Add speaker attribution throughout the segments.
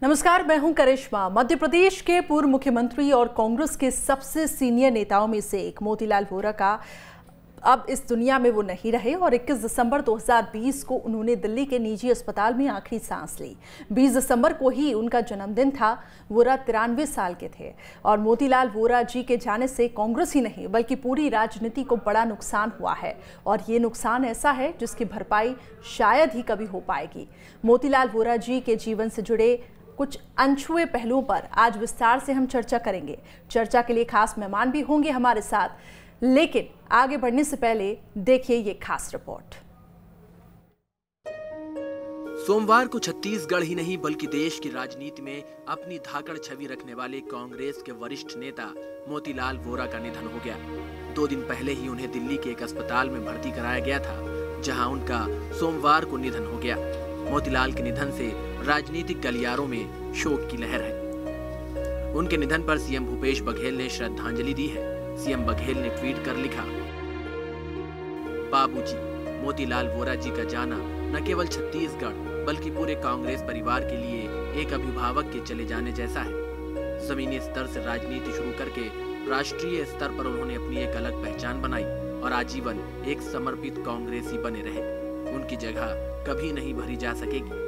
Speaker 1: नमस्कार, मैं हूं करिश्मा। मध्य प्रदेश के पूर्व मुख्यमंत्री और कांग्रेस के सबसे सीनियर नेताओं में से एक मोतीलाल वोरा का अब इस दुनिया में वो नहीं रहे और 21 दिसंबर 2020 को उन्होंने दिल्ली के निजी अस्पताल में आखिरी सांस ली। 20 दिसंबर को ही उनका जन्मदिन था। वोरा 93 साल के थे और मोतीलाल वोरा जी के जाने से कांग्रेस ही नहीं बल्कि पूरी राजनीति को बड़ा नुकसान हुआ है और ये नुकसान ऐसा है जिसकी भरपाई शायद ही कभी हो पाएगी। मोतीलाल वोरा जी के जीवन से जुड़े कुछ अनछुए पहलुओं पर आज विस्तार से हम चर्चा करेंगे। चर्चा के लिए खास मेहमान भी होंगे हमारे साथ, लेकिन आगे बढ़ने से पहले देखिए ये खास रिपोर्ट।
Speaker 2: सोमवार को छत्तीसगढ़ ही नहीं बल्कि देश की राजनीति में अपनी धाकड़ छवि रखने वाले कांग्रेस के वरिष्ठ नेता मोतीलाल वोरा का निधन हो गया। 2 दिन पहले ही उन्हें दिल्ली के एक अस्पताल में भर्ती कराया गया था, जहां उनका सोमवार को निधन हो गया। मोतीलाल के निधन से राजनीतिक गलियारों में शोक की लहर है। उनके निधन पर सीएम भूपेश बघेल ने श्रद्धांजलि दी है। सीएम बघेल ने ट्वीट कर लिखा, बाबूजी, मोतीलाल वोरा जी का जाना न केवल छत्तीसगढ़ बल्कि पूरे कांग्रेस परिवार के लिए एक अभिभावक के चले जाने जैसा है। जमीनी स्तर से राजनीति शुरू करके राष्ट्रीय स्तर पर उन्होंने अपनी एक अलग पहचान बनाई और आजीवन एक समर्पित कांग्रेसी बने रहे। उनकी जगह कभी नहीं भरी जा सकेगी।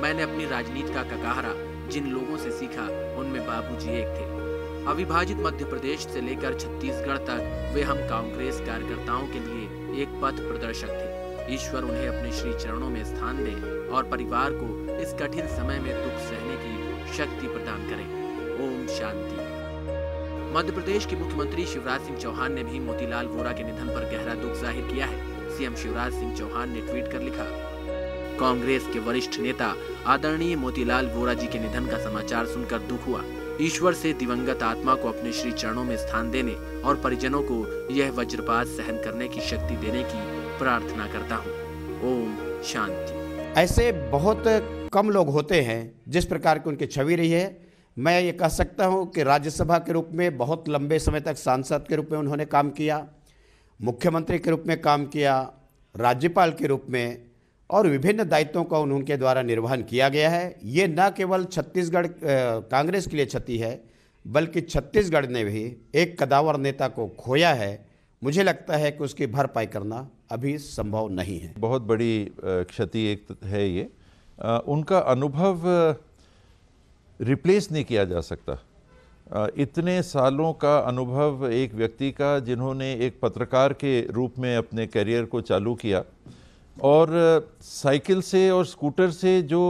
Speaker 2: मैंने अपनी राजनीति का ककाहरा जिन लोगों से सीखा उनमें बाबूजी एक थे। अविभाजित मध्य प्रदेश से लेकर छत्तीसगढ़ तक वे हम कांग्रेस कार्यकर्ताओं के लिए एक पथ प्रदर्शक थे। ईश्वर उन्हें अपने श्री चरणों में स्थान दे और परिवार को इस कठिन समय में दुख सहने की शक्ति प्रदान करे। ओम शांति। मध्य प्रदेश के मुख्यमंत्री शिवराज सिंह चौहान ने भी मोतीलाल वोरा के निधन पर गहरा दुख जाहिर किया है। सीएम शिवराज सिंह चौहान ने ट्वीट कर लिखा, कांग्रेस के वरिष्ठ नेता आदरणीय मोतीलाल वोरा जी के निधन का समाचार सुनकर दुख हुआ। ईश्वर से दिवंगत आत्मा को अपने श्री चरणों में स्थान देने और परिजनों को यह वज्रपात सहन करने की शक्ति देने की प्रार्थना करता हूँ। ओम शांति।
Speaker 3: ऐसे बहुत कम लोग होते हैं जिस प्रकार की उनकी छवि रही है। मैं ये कह सकता हूँ कि राज्यसभा के रूप में बहुत लंबे समय तक सांसद के रूप में उन्होंने काम किया, मुख्यमंत्री के रूप में काम किया, राज्यपाल के रूप में, और विभिन्न दायित्वों का उनके द्वारा निर्वहन किया गया है। ये न केवल छत्तीसगढ़ कांग्रेस के लिए क्षति है बल्कि छत्तीसगढ़ ने भी एक कदावर नेता को खोया है। मुझे लगता है कि उसकी भरपाई करना अभी संभव नहीं है।
Speaker 4: बहुत बड़ी क्षति एक है ये। उनका अनुभव रिप्लेस नहीं किया जा सकता। इतने सालों का अनुभव एक व्यक्ति का जिन्होंने एक पत्रकार के रूप में अपने करियर को चालू किया और साइकिल से और स्कूटर से जो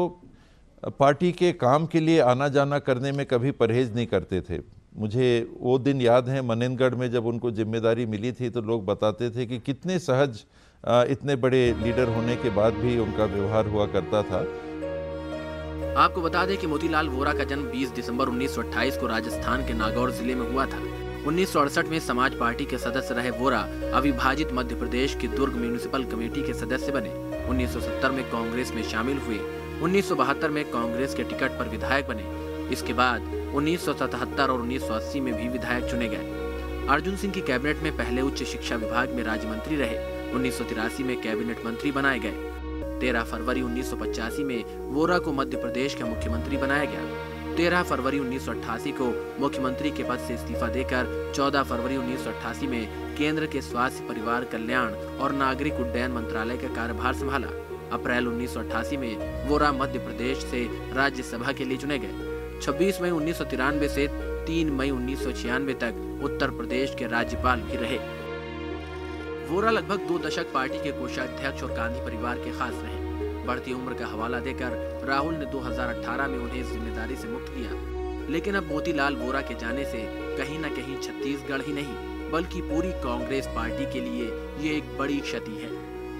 Speaker 4: पार्टी के काम के लिए आना जाना करने में कभी परहेज नहीं करते थे। मुझे वो दिन याद है, मनेंद्रगढ़ में जब उनको जिम्मेदारी मिली थी तो लोग बताते थे कि कितने सहज इतने बड़े लीडर होने के बाद भी उनका व्यवहार हुआ करता था।
Speaker 2: आपको बता दें कि मोतीलाल वोरा का जन्म 20 दिसंबर 1928 को राजस्थान के नागौर जिले में हुआ था। 1968 में समाज पार्टी के सदस्य रहे वोरा अविभाजित मध्य प्रदेश की दुर्ग म्यूनिसिपल कमेटी के सदस्य बने। 1970 में कांग्रेस में शामिल हुए। 1972 में कांग्रेस के टिकट पर विधायक बने। इसके बाद 1977 और 1980 में भी विधायक चुने गए। अर्जुन सिंह की कैबिनेट में पहले उच्च शिक्षा विभाग में राज्य मंत्री रहे। 1983 में कैबिनेट मंत्री बनाए गए। 13 फरवरी 1985 में वोरा को मध्य प्रदेश का मुख्यमंत्री बनाया गया। 13 फरवरी 1988 को मुख्यमंत्री के पद से इस्तीफा देकर 14 फरवरी 1988 में केंद्र के स्वास्थ्य, परिवार कल्याण और नागरिक उड्डयन मंत्रालय का कार्यभार संभाला। अप्रैल 1988 में वोरा मध्य प्रदेश से राज्यसभा के लिए चुने गए। 26 मई 1993 से 3 मई 1996 तक उत्तर प्रदेश के राज्यपाल भी रहे। वोरा लगभग 2 दशक पार्टी के कोषाध्यक्ष और गांधी परिवार के खास रहे। बढ़ती उम्र का हवाला देकर राहुल ने 2018 में उन्हें इस जिम्मेदारी से मुक्त किया। लेकिन अब मोतीलाल वोरा के जाने से कहीं न कहीं छत्तीसगढ़ ही नहीं बल्कि पूरी कांग्रेस पार्टी के लिए ये एक बड़ी क्षति है।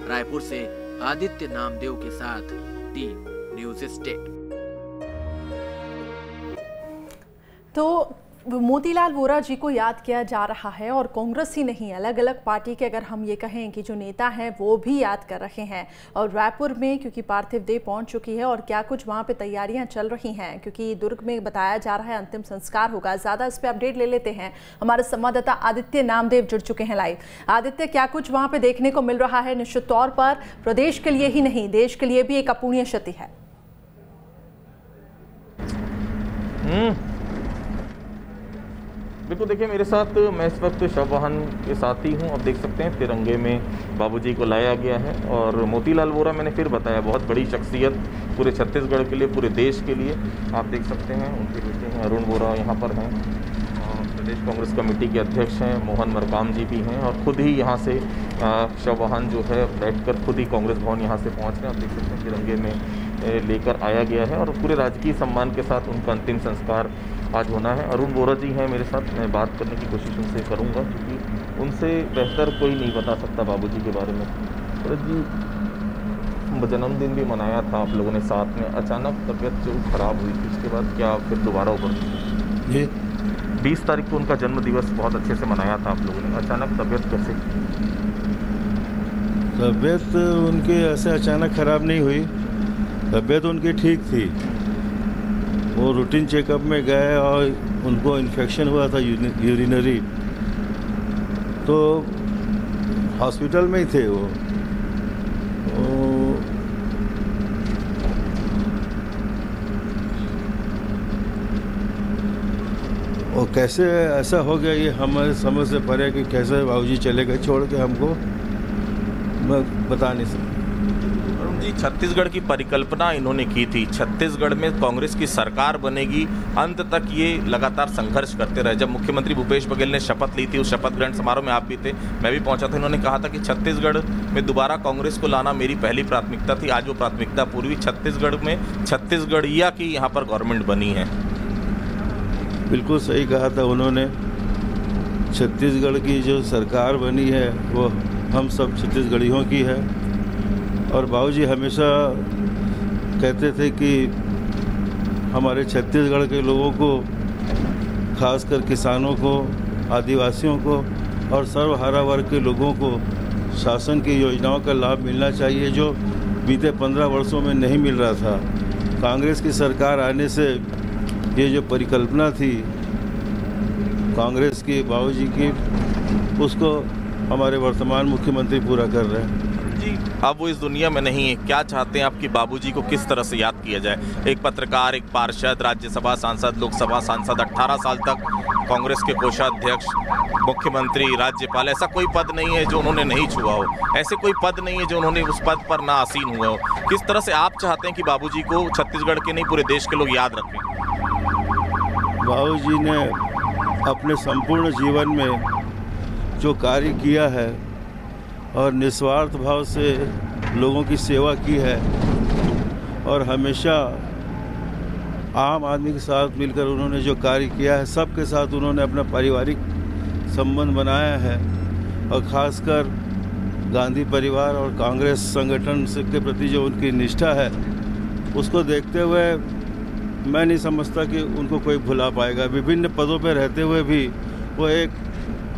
Speaker 2: रायपुर से आदित्य नामदेव के साथ टीम न्यूज़ स्टेट।
Speaker 1: तो मोतीलाल वोरा जी को याद किया जा रहा है और कांग्रेस ही नहीं, अलग अलग पार्टी के अगर हम ये कहें कि जो नेता हैं वो भी याद कर रहे हैं। और रायपुर में क्योंकि पार्थिव देह पहुंच चुकी है और क्या कुछ वहां पे तैयारियां चल रही हैं, क्योंकि दुर्ग में बताया जा रहा है अंतिम संस्कार होगा। ज़्यादा इस पर अपडेट ले लेते हैं, हमारे संवाददाता आदित्य नामदेव जुड़ चुके हैं लाइव। आदित्य, क्या कुछ वहाँ पर देखने को मिल रहा है? निश्चित तौर पर प्रदेश के लिए ही नहीं, देश के लिए भी एक अपूरणीय क्षति है।
Speaker 5: बिल्कुल, देखिए मेरे साथ मैं इस वक्त शव वाहन के साथ ही हूँ। आप देख सकते हैं तिरंगे में बाबूजी को लाया गया है। और मोतीलाल वोरा, मैंने फिर बताया, बहुत बड़ी शख्सियत पूरे छत्तीसगढ़ के लिए, पूरे देश के लिए। आप देख सकते हैं उनके बेटे हैं अरुण वोरा यहाँ पर हैं, प्रदेश कांग्रेस कमेटी के अध्यक्ष हैं, मोहन मरकाम जी भी हैं, और खुद ही यहाँ से शव वाहन जो है बैठकर खुद ही कांग्रेस भवन यहाँ से पहुँच रहे हैं। आप देख सकते हैं तिरंगे में लेकर आया गया है और पूरे राजकीय सम्मान के साथ उनका अंतिम संस्कार आज होना है। अरुण वोरा जी हैं मेरे साथ, मैं बात करने की कोशिश उनसे करूंगा क्योंकि उनसे बेहतर कोई नहीं बता सकता बाबूजी के बारे में। भरत जी, जन्मदिन भी मनाया था आप लोगों ने साथ में, अचानक तबीयत जो खराब हुई थी उसके बाद क्या फिर दोबारा ऊपर जी? 20 तारीख को उनका जन्म दिवस बहुत अच्छे से मनाया था आप लोगों ने, अचानक तबीयत कैसे?
Speaker 6: तबीयत उनकी ऐसे अचानक ख़राब नहीं हुई, तबीयत उनकी ठीक थी। वो रूटीन चेकअप में गए और उनको इन्फेक्शन हुआ था यूरिनरी, तो हॉस्पिटल में ही थे वो। और कैसे ऐसा हो गया ये हमारे समझ से परे कि कैसे बाबूजी चले गए छोड़ के हमको, मैं बता नहीं सकता।
Speaker 5: जी, छत्तीसगढ़ की परिकल्पना इन्होंने की थी, छत्तीसगढ़ में कांग्रेस की सरकार बनेगी, अंत तक ये लगातार संघर्ष करते रहे। जब मुख्यमंत्री भूपेश बघेल ने शपथ ली थी, उस शपथ ग्रहण समारोह में आप भी थे, मैं भी पहुंचा था, इन्होंने कहा था कि छत्तीसगढ़ में दोबारा कांग्रेस को लाना मेरी पहली प्राथमिकता थी। आज वो प्राथमिकता पूरी, छत्तीसगढ़ में छत्तीसगढ़िया की यहाँ पर गवर्नमेंट बनी है।
Speaker 6: बिल्कुल सही कहा था उन्होंने, छत्तीसगढ़ की जो सरकार बनी है वो हम सब छत्तीसगढ़ियों की है। और बाबूजी हमेशा कहते थे कि हमारे छत्तीसगढ़ के लोगों को, खासकर किसानों को, आदिवासियों को और सर्वहारा वर्ग के लोगों को शासन की योजनाओं का लाभ मिलना चाहिए, जो बीते 15 वर्षों में नहीं मिल रहा था। कांग्रेस की सरकार आने से ये जो परिकल्पना थी कांग्रेस की, बाबूजी की, उसको हमारे वर्तमान मुख्यमंत्री पूरा कर रहे हैं।
Speaker 5: जी, अब वो इस दुनिया में नहीं है, क्या चाहते हैं आप कि बाबूजी को किस तरह से याद किया जाए? एक पत्रकार, एक पार्षद, राज्यसभा सांसद, लोकसभा सांसद, 18 साल तक कांग्रेस के कोषाध्यक्ष, मुख्यमंत्री, राज्यपाल, ऐसा कोई पद नहीं है जो उन्होंने नहीं छुआ हो, ऐसे कोई पद नहीं है जो उन्होंने उस पद पर ना आसीन हुए हो। किस तरह से आप चाहते हैं कि बाबूजी को छत्तीसगढ़ के नहीं पूरे देश के लोग याद रखें?
Speaker 6: बाबूजी ने अपने संपूर्ण जीवन में जो कार्य किया है और निस्वार्थ भाव से लोगों की सेवा की है और हमेशा आम आदमी के साथ मिलकर उन्होंने जो कार्य किया है, सबके साथ उन्होंने अपना पारिवारिक संबंध बनाया है। और ख़ासकर गांधी परिवार और कांग्रेस संगठन के प्रति जो उनकी निष्ठा है, उसको देखते हुए मैं नहीं समझता कि उनको कोई भुला पाएगा। विभिन्न पदों पर रहते हुए भी वो एक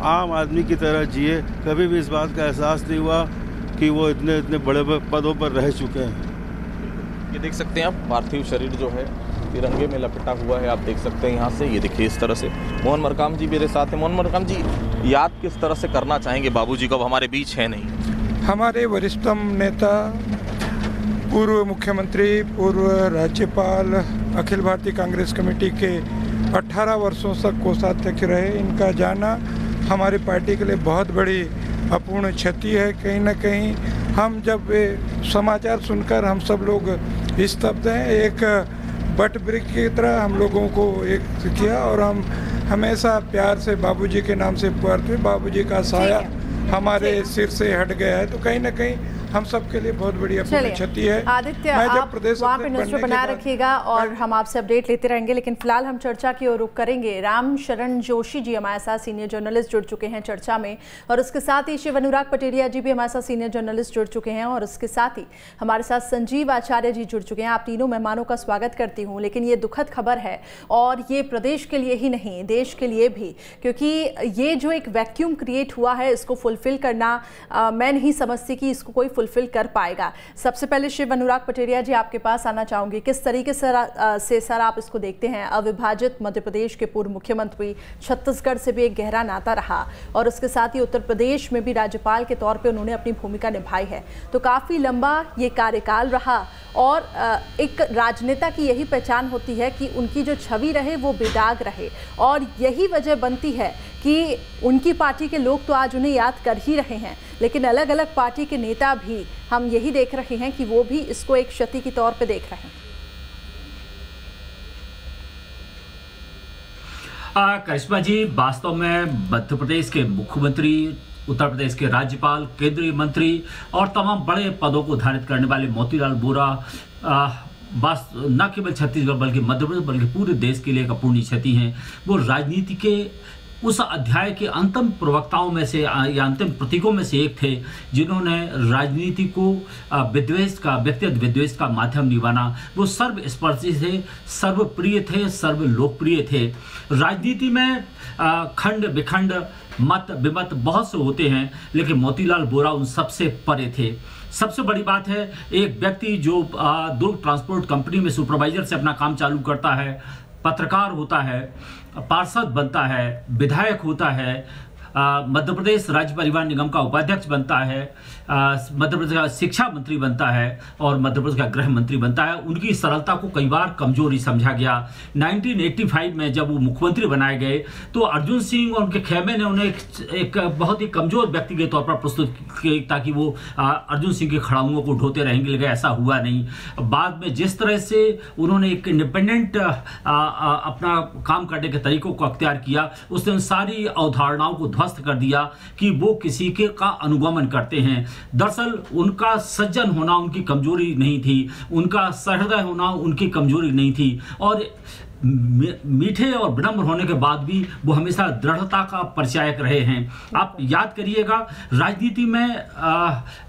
Speaker 6: आम आदमी की तरह जिए, कभी भी इस बात का एहसास नहीं हुआ कि वो इतने बड़े पदों पर रह चुके हैं।
Speaker 5: ये देख सकते हैं आप, पार्थिव शरीर जो है तिरंगे में लपेटा हुआ है, आप देख सकते हैं यहाँ से, ये देखिए इस तरह से। मोहन मरकाम जी मेरे साथ हैं। मोहन मरकाम जी, याद किस तरह से करना चाहेंगे बाबूजी को, अब हमारे बीच है नहीं?
Speaker 7: हमारे वरिष्ठतम नेता, पूर्व मुख्यमंत्री, पूर्व राज्यपाल, अखिल भारतीय कांग्रेस कमेटी के 18 वर्षों तक कोषाध्यक्ष रहे, इनका जाना हमारी पार्टी के लिए बहुत बड़ी अपूर्ण क्षति है। कहीं ना कहीं हम जब समाचार सुनकर हम सब लोग स्तब्ध हैं। एक बट वृक्ष की तरह हम लोगों को एक किया और हम हमेशा प्यार से बाबूजी के नाम से पुकारते। बाबूजी का साया हमारे सिर से हट गया है, तो कहीं ना कहीं हम सब के लिए बहुत बड़ी क्षति है।
Speaker 1: आदित्य, आप वहाँ पे नजर बनाए रखिएगा और हम आपसे अपडेट लेते रहेंगे, लेकिन फिलहाल हम चर्चा की ओर रुख करेंगे। राम शरण जोशी जी हमारे साथ सीनियर जर्नलिस्ट जुड़ चुके हैं चर्चा में, और उसके साथ ही शिव अनुराग पटेरिया जी भी हमारे साथ सीनियर जर्नलिस्ट जुड़ चुके हैं, और उसके साथ ही हमारे साथ संजीव आचार्य जी जुड़ चुके हैं। आप तीनों मेहमानों का स्वागत करती हूँ। लेकिन ये दुखद खबर है, और ये प्रदेश के लिए ही नहीं, देश के लिए भी, क्योंकि ये जो एक वैक्यूम क्रिएट हुआ है, इसको फुलफिल करना मैं नहीं समझती कि इसको कोई फुलफिल कर पाएगा। सबसे पहले शिव अनुराग पटेरिया जी आपके पास आना चाहूंगी, किस तरीके से सर आप इसको देखते हैं? अविभाजित मध्य प्रदेश के पूर्व मुख्यमंत्री, छत्तीसगढ़ से भी एक गहरा नाता रहा और उसके साथ ही उत्तर प्रदेश में भी राज्यपाल के तौर पे उन्होंने अपनी भूमिका निभाई है, तो काफ़ी लंबा ये कार्यकाल रहा और एक राजनेता की यही पहचान होती है कि उनकी जो छवि रहे वो बेदाग रहे और यही वजह बनती है कि उनकी पार्टी के लोग तो आज उन्हें याद कर ही रहे हैं, लेकिन अलग अलग पार्टी के नेता भी हम यही देख रहे हैं कि वो भी इसको एक क्षति के तौर पे देख रहे हैं।
Speaker 8: करिश्मा जी, वास्तव में मध्य प्रदेश के मुख्यमंत्री, उत्तर प्रदेश के राज्यपाल, केंद्रीय मंत्री और तमाम बड़े पदों को धारित करने वाले मोतीलाल वोरा बस न केवल छत्तीसगढ़ बल्कि मध्य प्रदेश बल्कि पूरे देश के लिए एक अपूर्णीय क्षति हैं। वो राजनीति के उस अध्याय के अंतिम प्रवक्ताओं में से या अंतिम प्रतीकों में से एक थे जिन्होंने राजनीति को विद्वेष का, व्यक्तिगत विद्वेष का माध्यम नहीं बना। वो सर्वस्पर्शी थे, सर्वप्रिय थे, सर्वलोकप्रिय थे। राजनीति में खंड विखंड, मत विमत बहुत से होते हैं, लेकिन मोतीलाल वोरा उन सबसे परे थे। सबसे बड़ी बात है, एक व्यक्ति जो दुर्ग ट्रांसपोर्ट कंपनी में सुपरवाइजर से अपना काम चालू करता है, पत्रकार होता है, पार्षद बनता है, विधायक होता है, मध्य प्रदेश राज्य परिवहन निगम का उपाध्यक्ष बनता है, मध्य प्रदेश का शिक्षा मंत्री बनता है और मध्य प्रदेश का गृह मंत्री बनता है। उनकी सरलता को कई बार कमजोरी समझा गया। 1985 में जब वो मुख्यमंत्री बनाए गए तो अर्जुन सिंह और उनके खेमे ने उन्हें एक बहुत ही कमजोर व्यक्ति के तौर पर प्रस्तुत किया ताकि वो अर्जुन सिंह के खड़ाऊओं को ढोते रहेंगे, लेकिन ऐसा हुआ नहीं। बाद में जिस तरह से उन्होंने एक इंडिपेंडेंट अपना काम करने के तरीकों को अख्तियार किया, उसने उन सारी अवधारणाओं को ध्वस्त कर दिया कि वो किसी के का अनुगमन करते हैं। दरअसल उनका सज्जन होना उनकी कमजोरी नहीं थी, उनका सहृदय होना उनकी कमजोरी नहीं थी और मीठे और विनम्र होने के बाद भी वो हमेशा दृढ़ता का परिचायक रहे हैं। आप याद करिएगा, राजनीति में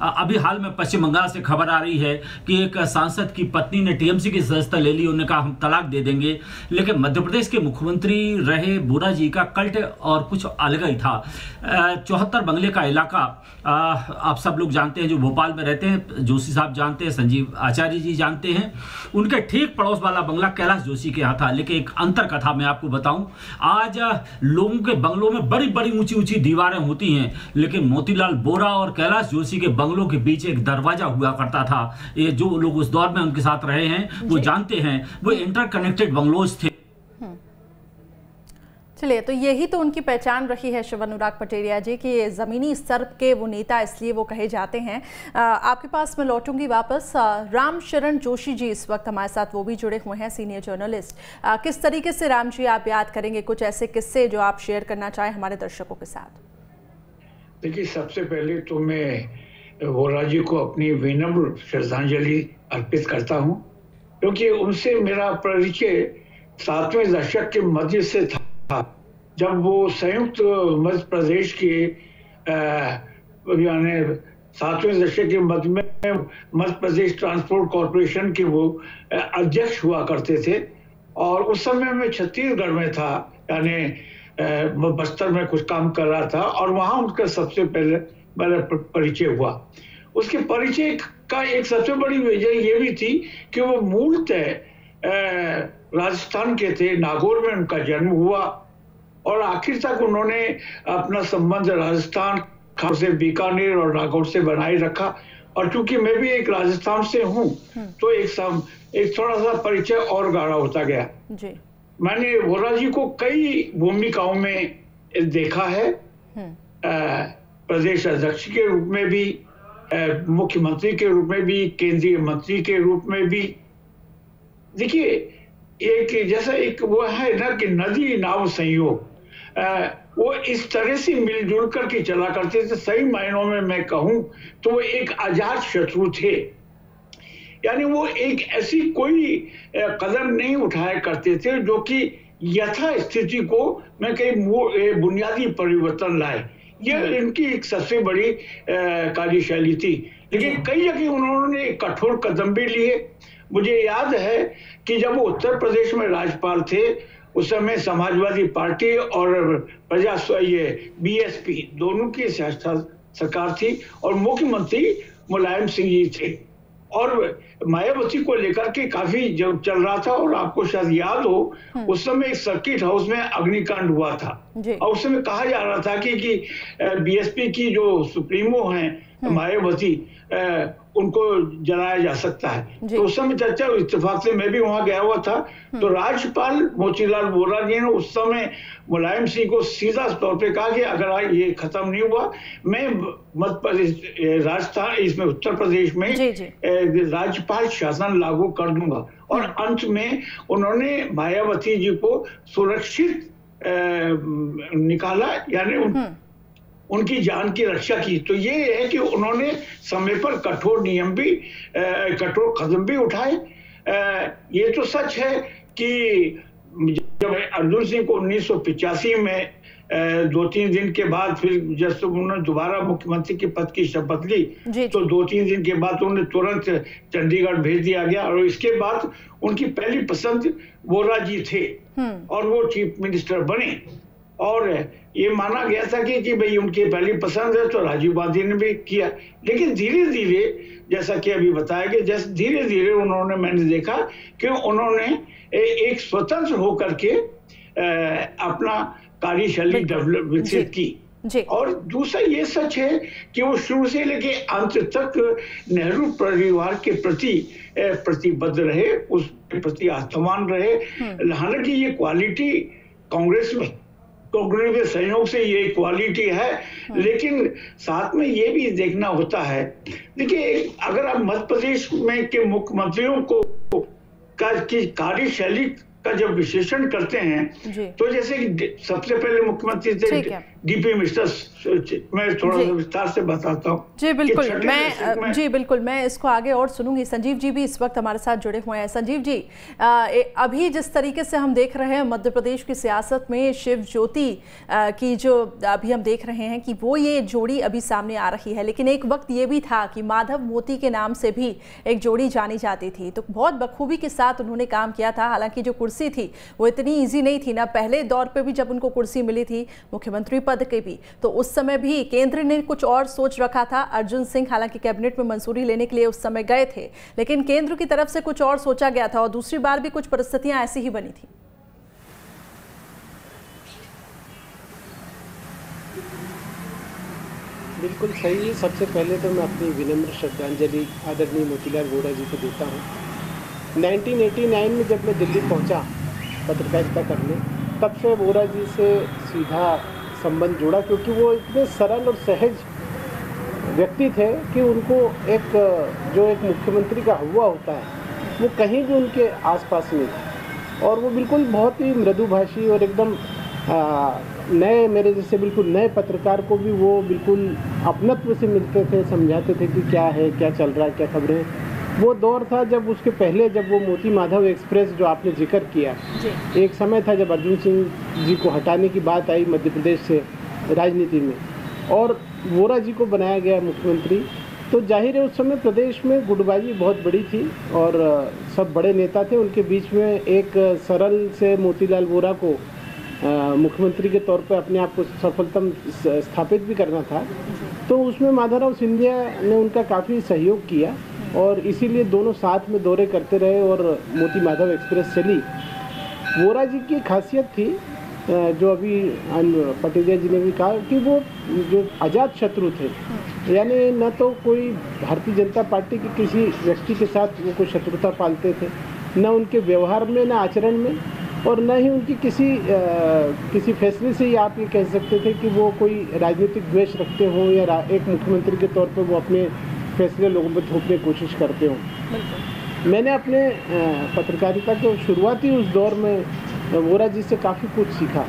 Speaker 8: अभी हाल में पश्चिम बंगाल से खबर आ रही है कि एक सांसद की पत्नी ने टीएमसी की सदस्यता ले ली, उन्होंने कहा हम तलाक दे देंगे, लेकिन मध्य प्रदेश के मुख्यमंत्री रहे वोरा जी का कल्ट और कुछ अलग ही था। 74 बंगले का इलाका आप सब लोग जानते हैं, जो भोपाल में रहते हैं, जोशी साहब जानते हैं, संजीव आचार्य जी जानते हैं, उनके ठीक पड़ोस वाला बंगला कैलाश जोशी के यहाँ था। लेकिन एक अंतर कथा मैं आपको बताऊं, आज लोगों के बंगलों में बड़ी बड़ी ऊंची ऊंची दीवारें होती हैं, लेकिन मोतीलाल वोरा और कैलाश जोशी के बंगलों के बीच एक दरवाजा हुआ करता था। ये जो लोग उस दौर में उनके साथ रहे हैं वो जानते हैं, वो इंटरकनेक्टेड बंगलोज थे।
Speaker 1: चलिए, तो यही तो उनकी पहचान रही है शिव अनुराग पटेरिया जी की, ज़मीनी स्तर के वो नेता इसलिए वो कहे जाते हैं। आपके पास मैं लौटूंगी वापस। राम शरण जोशी जी इस वक्त हमारे साथ, वो भी जुड़े हुए हैं, सीनियर जर्नलिस्ट। किस तरीके से राम जी आप याद करेंगे कुछ ऐसे किस्से जो आप शेयर करना चाहें हमारे दर्शकों के साथ?
Speaker 9: देखिए, सबसे पहले तो मैं वोरा जी को अपनी विनम्र श्रद्धांजलि अर्पित करता हूँ, क्योंकि उनसे मेरा परिचय 7वें दशक के मध्य से था, जब वो संयुक्त मध्य प्रदेश के यानी 7वें दशक के मध्य में मध्य प्रदेश ट्रांसपोर्ट कॉरपोरेशन के वो अध्यक्ष हुआ करते थे और उस समय मैं छत्तीसगढ़ में था, यानी बस्तर में कुछ काम कर रहा था और वहाँ उनका सबसे पहले मेरा परिचय हुआ। उसके परिचय का एक सबसे बड़ी वजह ये भी थी कि वो मूलतः राजस्थान के थे, नागौर में उनका जन्म हुआ और आखिर तक उन्होंने अपना संबंध राजस्थान, खास से बीकानेर और नागौर से बनाए रखा। और चूंकि मैं भी एक राजस्थान से हूँ तो एक थोड़ा सा परिचय और गाढ़ा होता गया जी। मैंने वोरा जी को कई भूमिकाओं में देखा है, प्रदेश अध्यक्ष के रूप में भी, मुख्यमंत्री के रूप में भी, केंद्रीय मंत्री के रूप में भी। देखिए, एक जैसा एक वो है ना कि नदी नाव संयोग, वो इस तरह से मिलजुल करके चला करते थे। सही मायनों में मैं कहूं तो वो एक आजाद शत्रु थे, यानी वो एक ऐसी कोई कदम नहीं उठाया करते थे जो कि यथा स्थिति को मैं कहीं बुनियादी परिवर्तन लाए। ये इनकी एक सबसे बड़ी कार्यशैली थी, लेकिन कई जगह उन्होंने कठोर कदम भी लिए। मुझे याद है कि जब वो उत्तर प्रदेश में राज्यपाल थे, उस समय समाजवादी पार्टी और बीएसपी दोनों की सरकार थी और मुख्यमंत्री मुलायम सिंह जी थे। और मायावती को लेकर के काफी जब चल रहा था, और आपको शायद याद हो उस समय एक सर्किट हाउस में अग्निकांड हुआ था, और उस समय कहा जा रहा था कि बीएसपी की जो सुप्रीमो हैं मायावती, उनको जलाया जा सकता है। तो उस समय चर्चा इत्तेफाक से मैं भी वहां गया हुआ था, तो राज्यपाल मोतीलाल वोरा जी ने उस समय मुलायम सिंह को सीधा तौर पे कहा कि अगर ये खत्म नहीं हुआ, मैं मध्य प्रदेश, राजस्थान, इसमें उत्तर प्रदेश में राज्यपाल शासन लागू कर दूंगा। और अंत में उन्होंने मायावती जी को सुरक्षित निकाला, यानी उनकी जान की रक्षा की। तो ये है कि उन्होंने समय पर कठोर नियम भी, कठोर कदम भी उठाए। ये तो सच है कि जब अर्जुन सिंह को 1985 में 2-3 दिन के बाद, फिर जब उन्होंने दोबारा मुख्यमंत्री के पद की शपथ ली, तो 2-3 दिन के बाद उन्हें तुरंत चंडीगढ़ भेज दिया गया, और इसके बाद उनकी पहली पसंद वोरा जी थे और वो चीफ मिनिस्टर बने। और ये माना गया था कि भाई उनकी पहली पसंद है, तो राजीव गांधी ने भी किया। लेकिन धीरे धीरे, जैसा कि अभी बताया गया, जैसे धीरे धीरे उन्होंने, मैंने देखा कि उन्होंने एक स्वतंत्र होकर के अपना कार्यशैली डेवलप विकसित की। और दूसरा ये सच है कि वो शुरू से लेके अंत तक नेहरू परिवार के प्रति प्रतिबद्ध रहे, उस प्रति आस्थावान रहे। हालांकि ये क्वालिटी कांग्रेस के सहयोग से ये क्वालिटी है, लेकिन साथ में ये भी देखना होता है। देखिए, अगर आप मध्य प्रदेश में के मुख्यमंत्रियों को की कार्यशैली का जब विश्लेषण करते हैं, तो जैसे कि सबसे पहले मुख्यमंत्री थे डीपी मिश्रा, मैं थोड़ा विस्तार से बताता हूँ।
Speaker 1: जी बिल्कुल, मैं इसको आगे और सुनूंगी। संजीव जी भी इस वक्त हमारे साथ जुड़े हुए हैं। संजीव जी, अभी जिस तरीके से हम देख रहे हैं मध्य प्रदेश की सियासत में शिव ज्योति की जो अभी हम देख रहे हैं कि वो ये जोड़ी अभी सामने आ रही है, लेकिन एक वक्त ये भी था कि माधव मोती के नाम से भी एक जोड़ी जानी जाती थी, तो बहुत बखूबी के साथ उन्होंने काम किया था। हालांकि जो कुर्सी थी वो इतनी ईजी नहीं थी ना, पहले दौर पे भी जब उनको कुर्सी मिली थी मुख्यमंत्री पद के भी, तो उस समय भी केंद्र ने कुछ और सोच रखा था। अर्जुन सिंह हालांकि कैबिनेट में मंजूरी लेने के लिए उस समय गए थे, लेकिन केंद्र की तरफ से कुछ और सोचा गया था, और दूसरी बार भी कुछ परिस्थितियां ऐसी ही बनी थी।
Speaker 10: बिल्कुल सही है। सबसे पहले तो मैं अपनी विनम्र श्रद्धांजलि आदरणीय मोतीलाल वोरा जी को देता हूँ। 1989 में जब मैं दिल्ली पहुँचा पत्रकारिता करने, तब से वोरा जी से सीधा संबंध जुड़ा, क्योंकि वो इतने सरल और सहज व्यक्ति थे कि उनको एक मुख्यमंत्री का हुआ होता है वो कहीं भी उनके आसपास नहीं था, और वो बिल्कुल बहुत ही मृदुभाषी और एकदम नए, मेरे जैसे बिल्कुल नए पत्रकार को भी वो बिल्कुल अपनत्व से मिलते थे, समझाते थे कि क्या है, क्या चल रहा है, क्या खबरें। वो दौर था जब उसके पहले, जब वो मोती माधव एक्सप्रेस जो आपने जिक्र किया, एक समय था जब अर्जुन सिंह जी को हटाने की बात आई मध्य प्रदेश से राजनीति में, और वोरा जी को बनाया गया मुख्यमंत्री, तो जाहिर है उस समय प्रदेश में गुटबाजी बहुत बड़ी थी और सब बड़े नेता थे। उनके बीच में एक सरल से मोतीलाल वोरा को मुख्यमंत्री के तौर पर अपने आप को सफलतम स्थापित भी करना था, तो उसमें माधवराव सिंधिया ने उनका काफ़ी सहयोग किया, और इसीलिए दोनों साथ में दौरे करते रहे और मोती माधव एक्सप्रेस चली। वोरा जी की खासियत थी, जो अभी पटेलिया जी ने भी कहा, कि वो जो अजात शत्रु थे, यानी न तो कोई भारतीय जनता पार्टी के किसी व्यक्ति के साथ वो कोई शत्रुता पालते थे, न उनके व्यवहार में, न आचरण में, और न ही उनकी किसी फैसले से ही आप ये कह सकते थे कि वो कोई राजनीतिक द्वेष रखते हों, या एक मुख्यमंत्री के तौर पर वो अपने फैसले लोगों पर थोपने की कोशिश करते हो। मैंने अपने पत्रकारिता के शुरुआती उस दौर में वोरा जी से काफ़ी कुछ सीखा,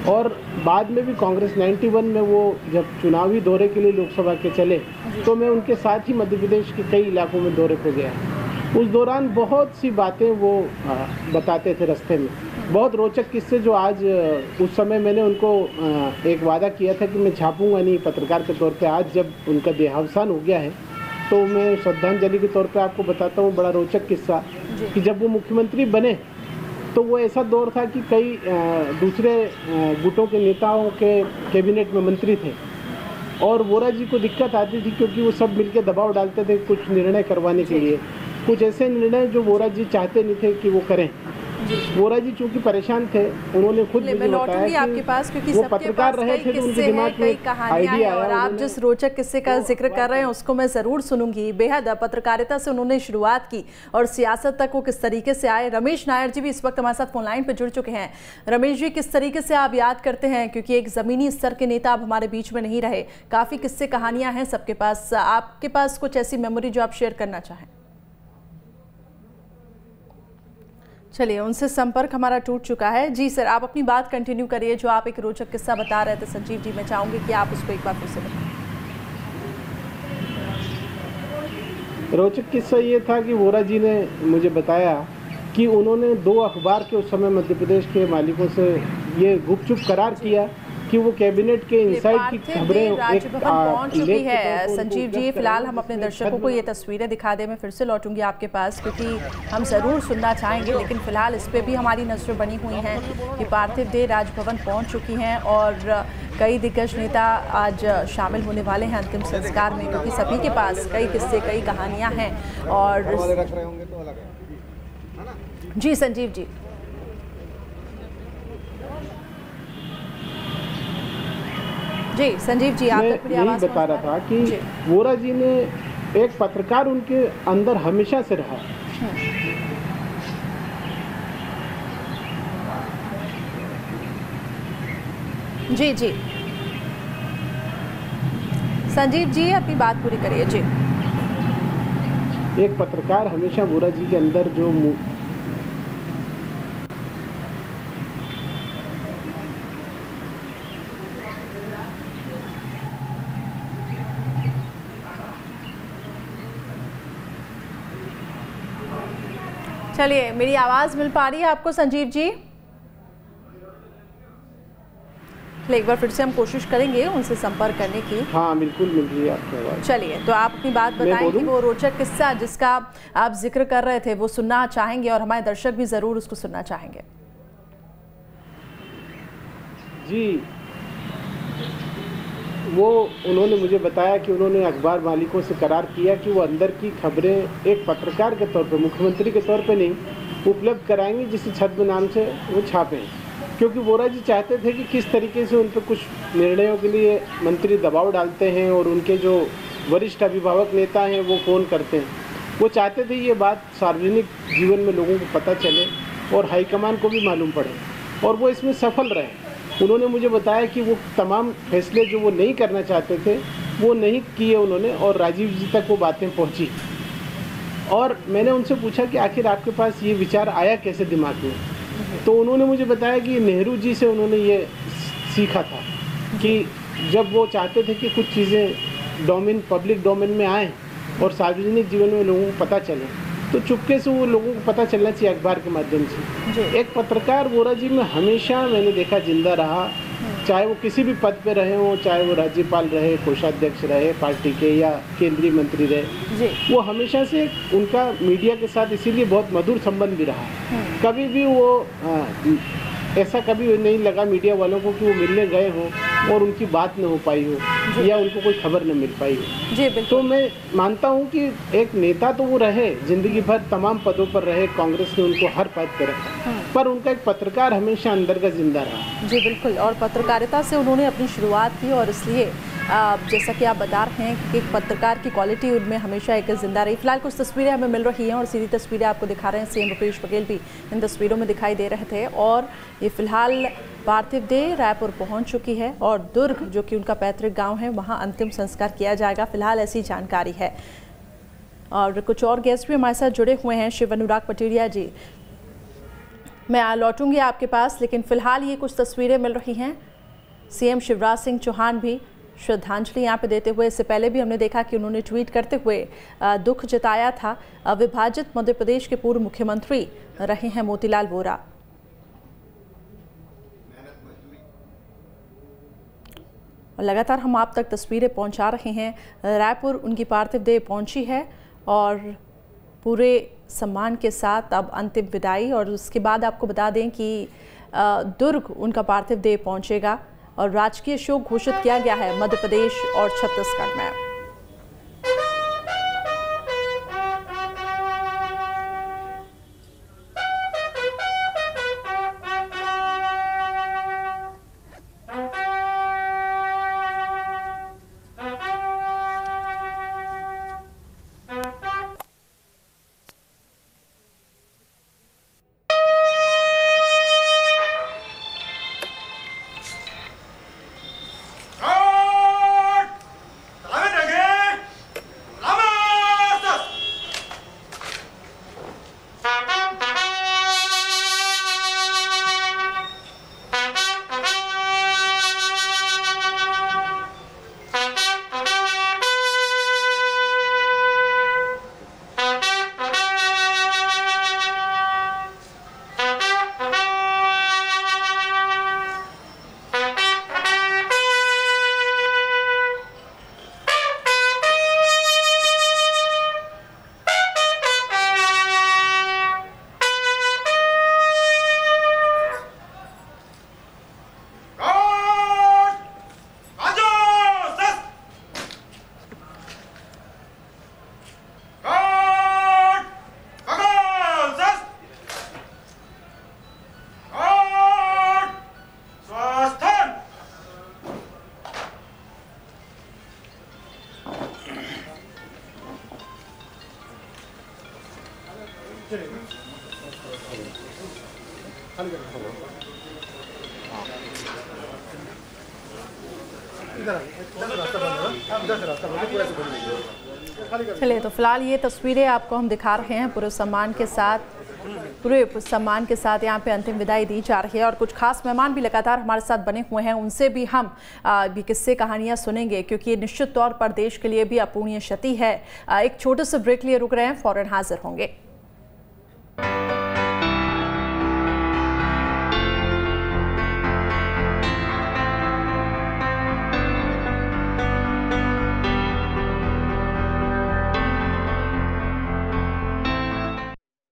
Speaker 10: और बाद में भी कांग्रेस 91 में वो जब चुनावी दौरे के लिए लोकसभा के चले, तो मैं उनके साथ ही मध्य प्रदेश के कई इलाकों में दौरे पर गया। उस दौरान बहुत सी बातें वो बताते थे रास्ते में, बहुत रोचक किस्से, जो आज उस समय मैंने उनको एक वादा किया था कि मैं छापूंगा नहीं पत्रकार के तौर पे। आज जब उनका देहावसान हो गया है, तो मैं श्रद्धांजलि के तौर पे आपको बताता हूँ बड़ा रोचक किस्सा, कि जब वो मुख्यमंत्री बने तो वो ऐसा दौर था कि कई दूसरे गुटों के नेताओं के कैबिनेट में मंत्री थे, और वोरा जी को दिक्कत आती थी क्योंकि वो सब मिलके दबाव डालते थे कुछ निर्णय करवाने के लिए, कुछ ऐसे निर्णय जो वोरा जी चाहते नहीं थे कि वो करें। वोरा जी चूंकि परेशान थे, उन्होंने खुद मुझे बताया कि
Speaker 1: आपके पास, क्योंकि
Speaker 10: वो पत्रकार रहे थे तो उनके दिमाग में आइडिया आया।
Speaker 1: और आप जिस रोचक किस्से का जिक्र कर रहे हैं उसको मैं जरूर सुनूंगी। बेहद पत्रकारिता से उन्होंने शुरुआत की और सियासत तक वो किस तरीके से आए। रमेश नायर जी भी इस वक्त हमारे साथ फोन लाइन पर जुड़ चुके हैं। रमेश जी, किस तरीके से आप याद करते हैं, क्योंकि एक जमीनी स्तर के नेता अब हमारे बीच में नहीं रहे, काफी किस्से कहानियां हैं सबके पास, आपके पास कुछ ऐसी मेमोरी जो आप शेयर करना चाहें? चलिए, उनसे संपर्क हमारा टूट चुका है। जी सर, आप अपनी बात कंटिन्यू करिए, जो आप एक रोचक किस्सा बता रहे थे संजीव जी, मैं चाहूंगी कि आप उसको एक बार फिर से बताएं।
Speaker 10: रोचक किस्सा ये था कि वोरा जी ने मुझे बताया कि उन्होंने 2 अखबार के उस समय मध्य प्रदेश के मालिकों से ये गुपचुप करार किया कि वो कैबिनेट के इनसाइड की खबरें
Speaker 1: पहुंच चुकी है। संजीव जी, फिलहाल हम अपने दर्शकों को ये तस्वीरें दिखा दें, मैं फिर से लौटूंगी आपके पास क्योंकि हम ज़रूर सुनना चाहेंगे, लेकिन फिलहाल इस पे भी हमारी नजरें बनी हुई हैं कि पार्थिव देह राजभवन पहुंच चुकी हैं और कई दिग्गज नेता आज शामिल होने वाले हैं अंतिम संस्कार में, क्योंकि सभी के पास कई किस्से, कई कहानियाँ हैं। और जी संजीव जी, जी संजीव जी, आप
Speaker 10: मैं यही बता रहा था कि वोरा जी ने एक पत्रकार उनके अंदर हमेशा से रहा।
Speaker 1: जी जी संजीव जी, अपनी बात पूरी करिए। जी,
Speaker 10: एक पत्रकार हमेशा वोरा जी के अंदर जो
Speaker 1: चलिए, मेरी आवाज मिल पा रही है आपको संजीव जी? एक बार फिर से हम कोशिश करेंगे उनसे संपर्क करने की।
Speaker 10: हाँ बिल्कुल मिल रही है आपकी आवाज।
Speaker 1: चलिए, तो आप अपनी बात बताएं कि वो रोचक किस्सा जिसका आप जिक्र कर रहे थे वो सुनना चाहेंगे और हमारे दर्शक भी जरूर उसको सुनना चाहेंगे।
Speaker 10: जी, वो उन्होंने मुझे बताया कि उन्होंने अखबार मालिकों से करार किया कि वो अंदर की खबरें एक पत्रकार के तौर पे, मुख्यमंत्री के तौर पे नहीं उपलब्ध कराएंगे, जिस छद्म नाम से वो छापें, क्योंकि वोरा जी चाहते थे कि किस तरीके से उन पर कुछ निर्णयों के लिए मंत्री दबाव डालते हैं और उनके जो वरिष्ठ अभिभावक नेता हैं वो फ़ोन करते हैं। वो चाहते थे ये बात सार्वजनिक जीवन में लोगों को पता चले और हाईकमान को भी मालूम पड़े, और वो इसमें सफल रहे। उन्होंने मुझे बताया कि वो तमाम फैसले जो वो नहीं करना चाहते थे वो नहीं किए उन्होंने, और राजीव जी तक वो बातें पहुंची। और मैंने उनसे पूछा कि आखिर आपके पास ये विचार आया कैसे दिमाग में, तो उन्होंने मुझे बताया कि नेहरू जी से उन्होंने ये सीखा था कि जब वो चाहते थे कि कुछ चीज़ें पब्लिक डोमेन में आए और सार्वजनिक जीवन में लोगों को पता चले, तो चुपके से वो लोगों को पता चलना चाहिए अखबार के माध्यम से। एक पत्रकार वोरा जी में हमेशा मैंने देखा जिंदा रहा, चाहे वो किसी भी पद पे रहे हों, चाहे वो राज्यपाल रहे, कोषाध्यक्ष रहे पार्टी के, या केंद्रीय मंत्री रहे, वो हमेशा से उनका मीडिया के साथ इसीलिए बहुत मधुर संबंध भी रहा। कभी भी वो ऐसा कभी नहीं लगा मीडिया वालों को कि वो मिलने गए हों और उनकी बात न हो पाई हो या उनको कोई खबर न मिल पाई हो।
Speaker 1: जी,
Speaker 10: तो मैं मानता हूं कि एक नेता तो वो रहे, जिंदगी भर तमाम पदों पर रहे, कांग्रेस ने उनको हर पद पर रखा, पर उनका एक पत्रकार हमेशा अंदर का जिंदा रहा।
Speaker 1: जी बिल्कुल, और पत्रकारिता से उन्होंने अपनी शुरुआत की और इसलिए जैसा कि आप बता रहे हैं कि एक पत्रकार की क्वालिटी उनमें हमेशा एक जिंदा रही। फिलहाल कुछ तस्वीरें हमें मिल रही हैं और सीधी तस्वीरें आपको दिखा रहे हैं। सीएम भूपेश बघेल भी इन तस्वीरों में दिखाई दे रहे थे और ये फिलहाल पार्थिव देह रायपुर पहुंच चुकी है और दुर्ग, जो कि उनका पैतृक गांव है, वहां अंतिम संस्कार किया जाएगा। फिलहाल ऐसी जानकारी है। और कुछ और गेस्ट भी हमारे साथ जुड़े हुए हैं। शिव अनुराग पटेरिया जी, मैं लौटूंगी आपके पास, लेकिन फिलहाल ये कुछ तस्वीरें मिल रही हैं। सीएम शिवराज सिंह चौहान भी श्रद्धांजलि यहाँ पे देते हुए, इससे पहले भी हमने देखा कि उन्होंने ट्वीट करते हुए दुख जताया था। विभाजित मध्य प्रदेश के पूर्व मुख्यमंत्री रहे हैं मोतीलाल वोरा। और लगातार हम आप तक तस्वीरें पहुंचा रहे हैं। रायपुर उनकी पार्थिव देह पहुंची है और पूरे सम्मान के साथ अब अंतिम विदाई। और उसके बाद आपको बता दें कि दुर्ग उनका पार्थिव देह पहुंचेगा और राजकीय शोक घोषित किया गया है मध्य प्रदेश और छत्तीसगढ़ में। चलिए, तो फिलहाल ये तस्वीरें आपको हम दिखा रहे हैं पूरे सम्मान के साथ यहाँ पे अंतिम विदाई दी जा रही है और कुछ खास मेहमान भी लगातार हमारे साथ बने हुए हैं, उनसे भी हम भी किस्से कहानियां सुनेंगे क्योंकि ये निश्चित तौर पर देश के लिए भी अपूर्णीय क्षति है। एक छोटे से ब्रेक लिए रुक रहे हैं, फौरन हाजिर होंगे।